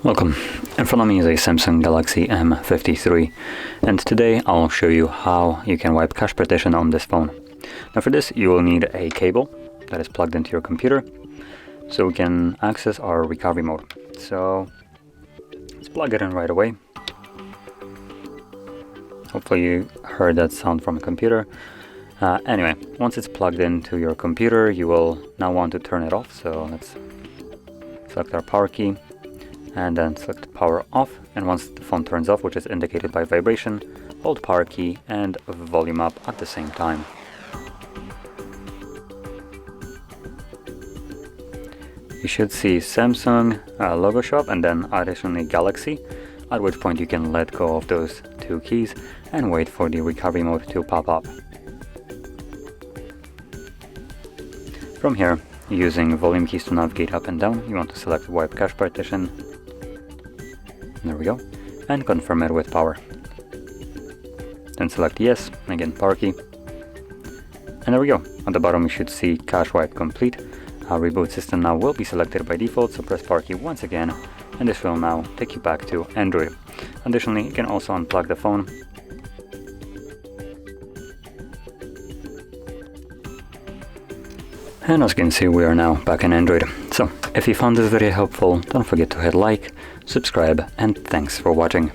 Welcome. In front of me is a Samsung Galaxy M53, and today I'll show you how you can wipe cache partition on this phone. Now for this you will need a cable that is plugged into your computer so we can access our recovery mode. So let's plug it in right away. Hopefully you heard that sound from a computer. Anyway, once it's plugged into your computer you will now want to turn it off, so let's select our power key and then select power off, and once the phone turns off, which is indicated by vibration, hold power key and volume up at the same time. You should see Samsung logo show up and then additionally Galaxy, at which point you can let go of those two keys and wait for the recovery mode to pop up. From here, using volume keys to navigate up and down, you want to select Wipe Cache Partition. There we go, and confirm it with power. Then select yes, again power key, and there we go. At the bottom you should see cache wipe complete. Our reboot system now will be selected by default, so press power key once again, and this will now take you back to Android. Additionally, you can also unplug the phone. And as you can see, we are now back in Android. So, if you found this video helpful, don't forget to hit like, subscribe, and thanks for watching.